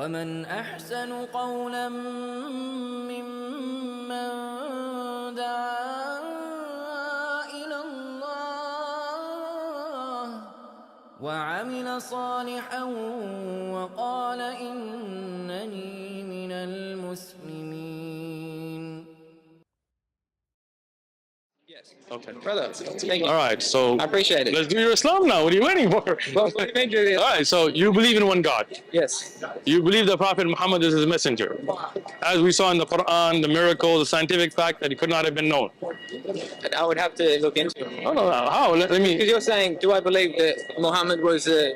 ومن أحسن قولا ممن دعا إلى الله وعمل صالحا وقال إنني من المسلمين. Okay. Brother, thank you. All right, so I appreciate it. let's do your Islam now. What are you waiting for? Well, what do you mean, Julius? All right, so you believe in one God. Yes. You believe the Prophet Muhammad is his messenger. As we saw in the Quran, the miracle, the scientific fact that he could not have been known. I would have to look into it. No, how? Let me. Because you're saying, do I believe that Muhammad was a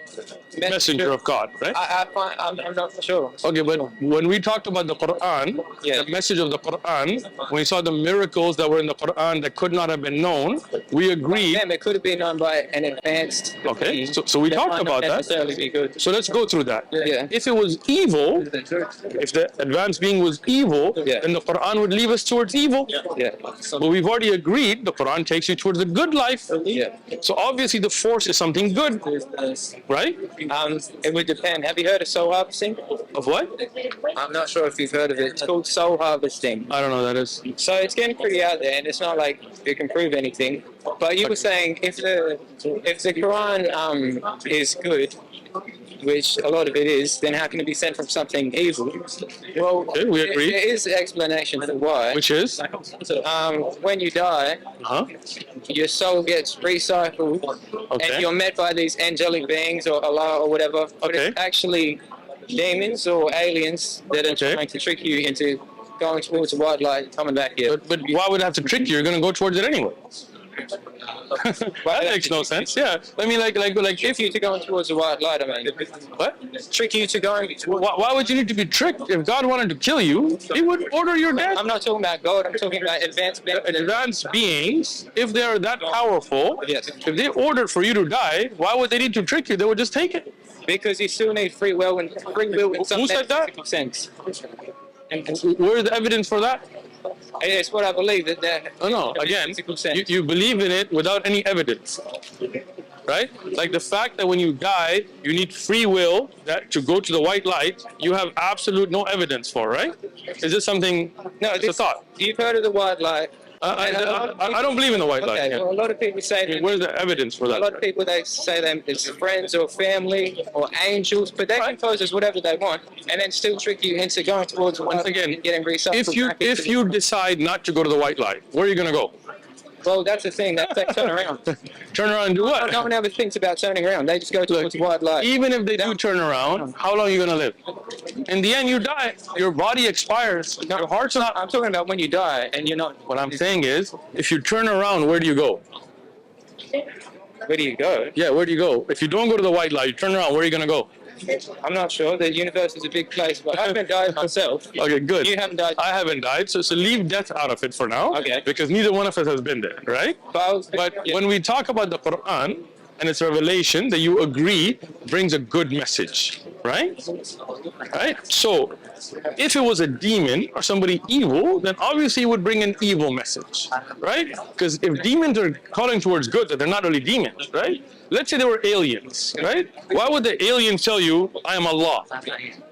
Messenger of God, right? I'm not sure. Okay, but when we talked about the Quran, Yeah. the message of the Quran, when we saw the miracles that were in the Quran that could not have been known, we agreed. Damn, it could have been known by an advanced. Okay, so we That talked might about not that. necessarily be good. So let's go through that. Yeah. If it was evil, if the advanced being was evil, Yeah. then the Quran would leave us towards evil. Yeah. But we've already agreed the Quran takes you towards the good life. Yeah. So obviously the force is something good, right? It would depend. Have you heard of soul harvesting? Of what? I'm not sure if you've heard of it. It's called soul harvesting. I don't know what that is. So it's getting pretty out there, and it's not like it can prove anything. But you were saying if the Quran is good, which a lot of it is, then how can it be sent from something evil? Well, Okay, we agree. there is an explanation for why. Which is? When you die, Huh? your soul gets recycled, Okay. and you're met by these angelic beings or Allah or whatever. But Okay. it's actually demons or aliens that are Okay. trying to trick you into going towards the white light, coming back here. But why would it have to trick you? You're going to go towards it anyway. That makes no sense. Yeah. I mean, like Trick you to going towards the white light, I mean. what? Trick you to going towards... Why would you need to be tricked? If God wanted to kill you, He would order your death. I'm not talking about God, I'm talking about advanced beings. Advanced beings, if they are that powerful, Yes. if they ordered for you to die, why would they need to trick you? They would just take it. Because you still need free will in some Who said that? metaphysical sense. Where's the evidence for that? It's what I believe that No, again, physical sense. you believe in it without any evidence, right? Like the fact that when you die, you need free will that to go to the white light, you have absolute no evidence for, right? Is this something, No, it's a thought? You've heard of the white light. I don't believe in the white light. Okay, Yeah. well, a lot of people say that. Where's the evidence for A lot that? of people, they say them it's friends or family or angels, but they can pose as whatever they want and then still trick you into going towards Once again, getting recycled. if you decide not to go to the white light, where are you going to go? Well, that's the thing. They turn around. Turn around and do what? No one ever thinks about turning around. They just go towards the white light. Even if they do turn around, how long are you going to live? In the end, you die. Your body expires. Your heart's not. I'm talking about when you die and you're not. What I'm saying is, if you turn around, where do you go? Where do you go? Yeah, where do you go? If you don't go to the white light, you turn around, where are you going to go? I'm not sure. The universe is a big place, but I haven't died myself. Okay, good. You haven't died. I haven't died, so leave death out of it for now. Okay. Because neither one of us has been there, right? But yeah. when we talk about the Quran and its revelation, that you agree brings a good message, right? Right? So, if it was a demon or somebody evil, then obviously it would bring an evil message, right? Because if demons are calling towards good, then they're not really demons, right? Let's say they were aliens, right? Why would the aliens tell you, I am Allah?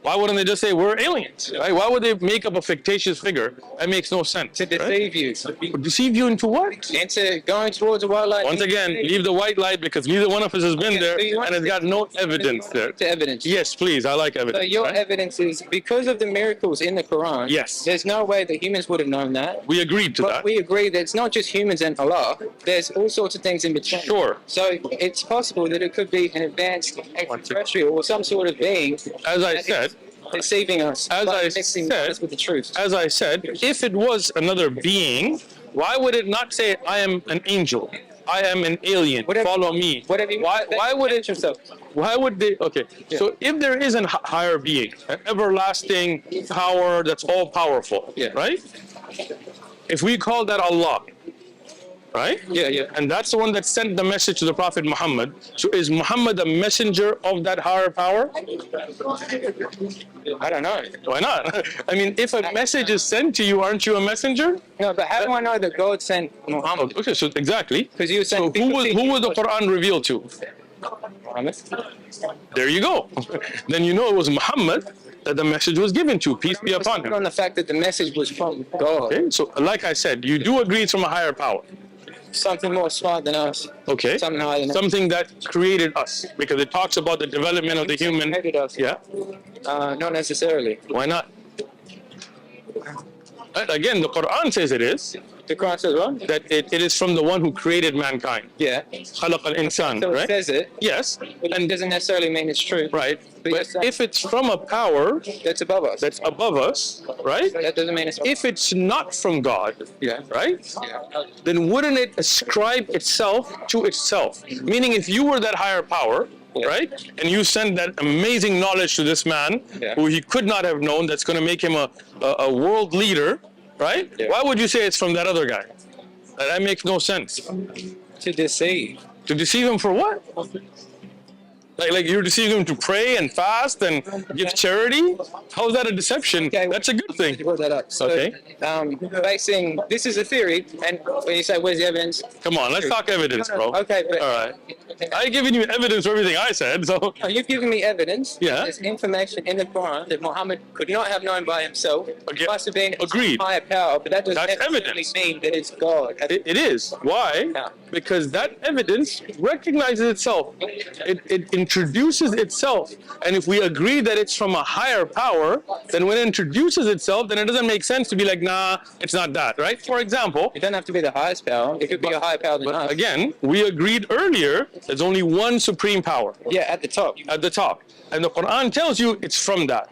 Why wouldn't they just say, we're aliens, right? Why would they make up a fictitious figure? That makes no sense. To deceive you. Deceive you into what? Into going towards the white light. Once again, leave the white light because neither one of us has been there and it's got no evidence there. To evidence. Yes, please, I like So evidence. your right? evidence is because of the miracles in the Quran. Yes. There's no way that humans would have known that. We agreed to But that. we agree that it's not just humans and Allah. There's all sorts of things in between. Sure. So it's possible that it could be an advanced extraterrestrial or some sort of being As I said, deceiving us. As but I mixing said- us with the truth. if it was another being, why would it not say, I am an angel? I am an alien. Whatever- Follow me. Whatever you Why would it? yourself? Why would they? Okay. So if there is a higher being, an everlasting power that's all powerful, Yeah. right? If we call that Allah, right? Yeah, yeah. And that's the one that sent the message to the Prophet Muhammad. So is Muhammad a messenger of that higher power? I don't know. Why not? I mean, if a message is sent to you, aren't you a messenger? No, but how do I know that God sent Muhammad? Okay, so exactly. Because you were So saying who was the Quran revealed to? Muhammad. There you go. Then you know it was Muhammad that the message was given to. Peace be upon him. On the fact that the message was from God. Okay, so like I said, you do agree it's from a higher power. Something more smart than us. Okay. Something higher than us. Something that created us, because it talks about the development of the human. Created us. Yeah. Not necessarily. Why not? Again, the Quran says it is. The Quran says what? That it is from the one who created mankind. Yeah. خلق الإنسان, So it right? says it. Yes. But it doesn't necessarily mean it's true. Right. But you're But saying if it's from a power that's above us. that's above us, right? That doesn't mean it's If it's not from God, yeah. right? Yeah. Then wouldn't it ascribe itself to itself? Meaning, if you were that higher power, Yeah. right, and you send that amazing knowledge to this man Yeah. who he could not have known, that's going to make him a world leader, right? Yeah. Why would you say it's from that other guy? That makes no sense. To deceive. To deceive him for what? Like you're deceiving him to pray and fast and give charity? How is that a deception? Okay. That's a good thing. You brought that up. So, Okay. basing this is a theory, and when you say where's the evidence? Come on, let's talk evidence, bro. Okay, but All right. I've given you evidence for everything I said, so. oh, you've given me evidence. Yeah. There's information in the Quran that Muhammad could not have known by himself. Okay. It must have been Agreed. a higher power, but that doesn't That's necessarily evidence. mean that it's God. It is. Why? Yeah. Because that evidence recognizes itself. It introduces itself. And if we agree that it's from a higher power, then when it introduces itself, then it doesn't make sense to be like, nah, it's not that, right? For example, It doesn't have to be the highest power. It could be a higher power than us. again, we agreed earlier there's only one supreme power Yeah, at the top. at the top. And the Quran tells you it's from that.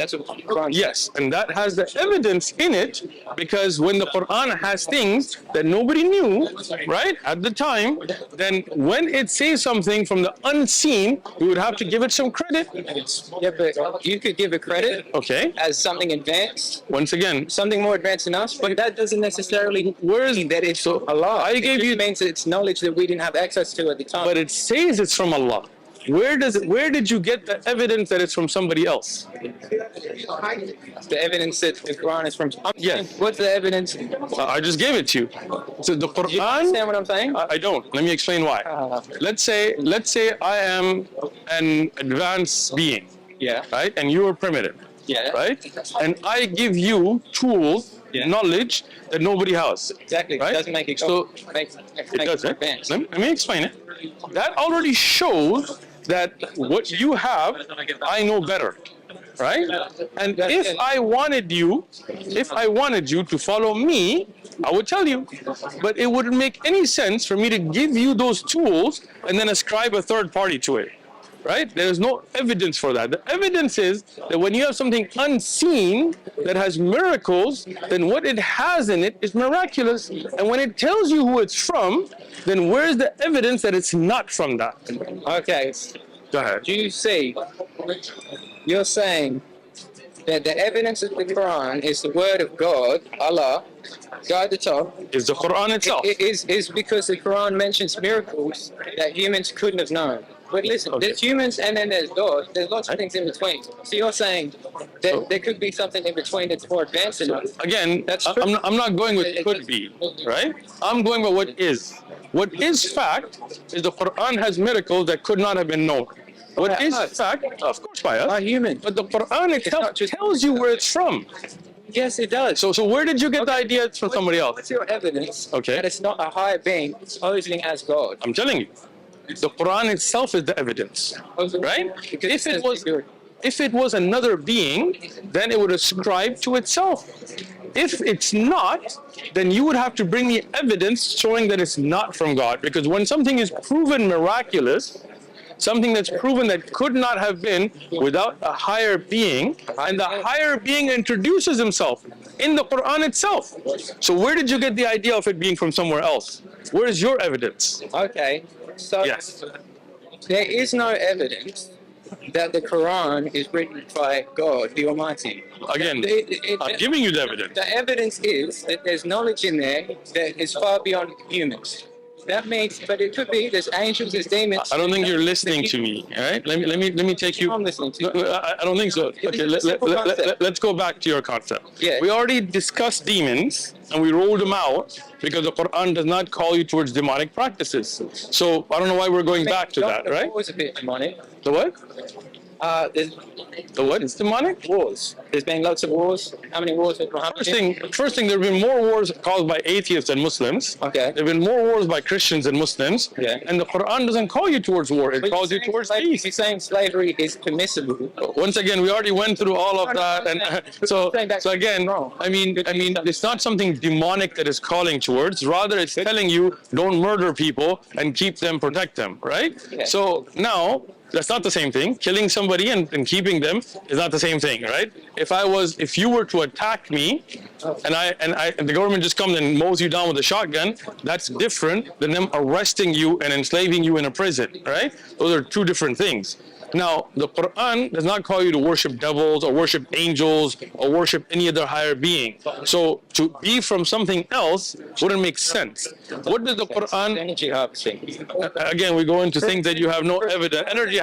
That's what the Quran says. Yes, and that has the evidence in it, because when the Quran has things that nobody knew, right, at the time, then when it says something from the unseen, we would have to give it some credit. Yeah, but you could give a credit Okay, as something advanced, once again, something more advanced than us, but that doesn't necessarily mean that it's Allah. I gave It you- just means it's knowledge that we didn't have access to at the time. but it says it's from Allah. Where did you get the evidence that it's from somebody else? The evidence that the Quran is from. Yes. What's the evidence? I just gave it to you. So the Do you Quran. understand what I'm saying? I don't. Let me explain why. Let's say I am an advanced being, Yeah. right? And you are primitive, Yeah. right? And I give you tools, Yeah. knowledge that nobody has. Exactly. Right? It doesn't make it So go. Makes it does. advanced. Let me explain it. That already shows that what you have, I know better. Right? And if I wanted you to follow me, I would tell you. But it wouldn't make any sense for me to give you those tools and then ascribe a third party to it. Right? There is no evidence for that. The evidence is that when you have something unseen that has miracles, then what it has in it is miraculous. And when it tells you who it's from, then where's the evidence that it's not from that? Okay. Go ahead. Do you see? You're saying that the evidence of the Quran is the word of God, Allah, God at the top. Is the Quran itself. It is because the Quran mentions miracles that humans couldn't have known. But listen, Okay. there's humans and then there's God. There's lots of things in between. So you're saying that there could be something in between that's more advanced than us. Again, That's true. I'm not going with could be, right? I'm going with what is. What is fact is the Quran has miracles that could not have been known. What By is us. fact, of course by us, By humans. but the Quran itself not just- tells you where it's from. Yes, it does. So where did you get the idea it's from somebody else? What's your evidence Okay. that it's not a higher being posing as God? I'm telling you, the Quran itself is the evidence, right? Because If it says was, good. if it was another being, then it would ascribe to itself. If it's not, then you would have to bring me evidence showing that it's not from God. Because when something is proven miraculous, something that's proven that could not have been without a higher being, and the higher being introduces himself in the Quran itself. So where did you get the idea of it being from somewhere else? Where is your evidence? Okay, so Yes. there is no evidence that the Quran is written by God, the Almighty. Again, I'm giving you the evidence. The evidence is that there's knowledge in there that is far beyond humans. That means, but it could be there's angels, there's demons. I don't think you're listening to me. All right, let me take you. I'm listening to you. No, I don't think so. Okay, let's go back to your concept. Yeah. We already discussed demons and we rolled them out because the Quran does not call you towards demonic practices. So I don't know why we're going back to that, right? It was a bit demonic. The what? There's The what? It's demonic? wars. There's been lots of wars. How many wars have Muhammad been? First thing, there have been more wars caused by atheists than Muslims. Okay. There have been more wars by Christians than Muslims. Yeah. And the Quran doesn't call you towards war. It calls you towards peace. You're saying slavery is permissible. Once again, we already went through all of that, and so again, I mean, it's not something demonic that is calling towards. Rather, it's telling you don't murder people and keep them, protect them, right? Yeah. So now. That's not the same thing. Killing somebody and keeping them is not the same thing, right? If you were to attack me, and the government just comes and mows you down with a shotgun, that's different than them arresting you and enslaving you in a prison, right? Those are two different things. Now, the Quran does not call you to worship devils or worship angels or worship any other higher being. So to be from something else wouldn't make sense. What does the Quran? Energy harvesting. Again, we go into things that you have no evidence. Energy,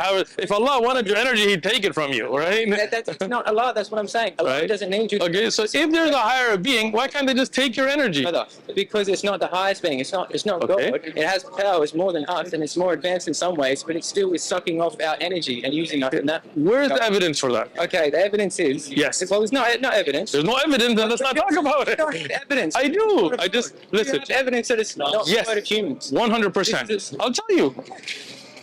if Allah wanted your energy, He'd take it from you, right? That's not Allah. That's what I'm saying. Allah Right. doesn't need you. Okay, so if there's a higher being, why can't they just take your energy? Brother, because it's not the highest being. It's not Okay. God. It has powers more than us, and it's more advanced in some ways. But it still is sucking off our energy and using us in that. Where's the evidence for that? Okay, the evidence is Yes. Well, there's no evidence. There's no evidence, then let's not talk about it. You don't have evidence. I do. I just You listen. have evidence that it's not Yes. the word of humans. 100%. I'll tell you.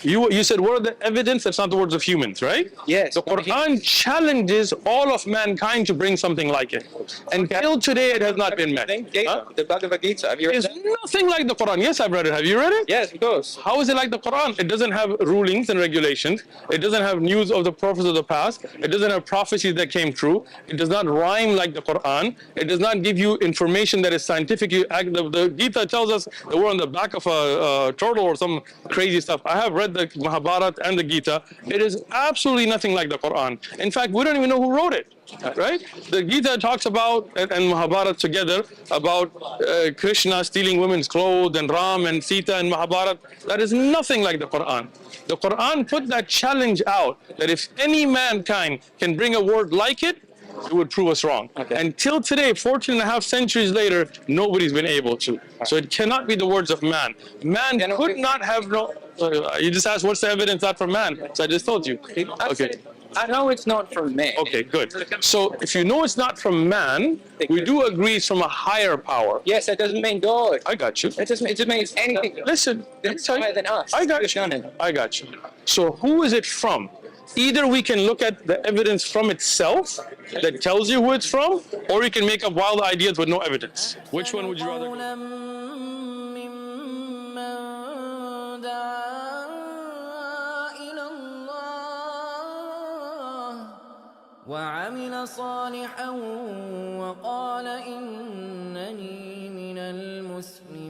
You said, what are the evidence? That's not the words of humans, right? Yes. The Quran challenges all of mankind to bring something like it. Until today, it has not been met. Huh? The Bhagavad Gita. Have you read It's that? nothing like the Quran. Yes, I've read it. Have you read it? Yes, of course. How is it like the Quran? It doesn't have rulings and regulations. It doesn't have news of the prophets of the past. It doesn't have prophecies that came true. It does not rhyme like the Quran. It does not give you information that is scientifically. The Gita tells us that we're on the back of a turtle or some crazy stuff. I have read the Mahabharata and the Gita. It is absolutely nothing like the Quran. In fact, we don't even know who wrote it. Right? The Gita talks about, and Mahabharata together, about Krishna stealing women's clothes and Ram and Sita and Mahabharata. That is nothing like the Quran. The Quran put that challenge out that if any mankind can bring a word like it, it would prove us wrong. Okay. Until today, 14 and a half centuries later, nobody's been able to. So it cannot be the words of man. Man could not have no. You just asked, what's the evidence not from man? So I just told you. Okay. I know it's not from man. Okay, good. So if you know it's not from man, we do agree it's from a higher power. Yes, that doesn't mean God. I got you. It just means anything. Listen, That's higher than us. I got you. I got you. So who is it from? Either we can look at the evidence from itself that tells you who it's from, or you can make up wild ideas with no evidence. Which one would you rather go? ممن دعا إلى الله وعمل صالحا وقال إنني من المسلمين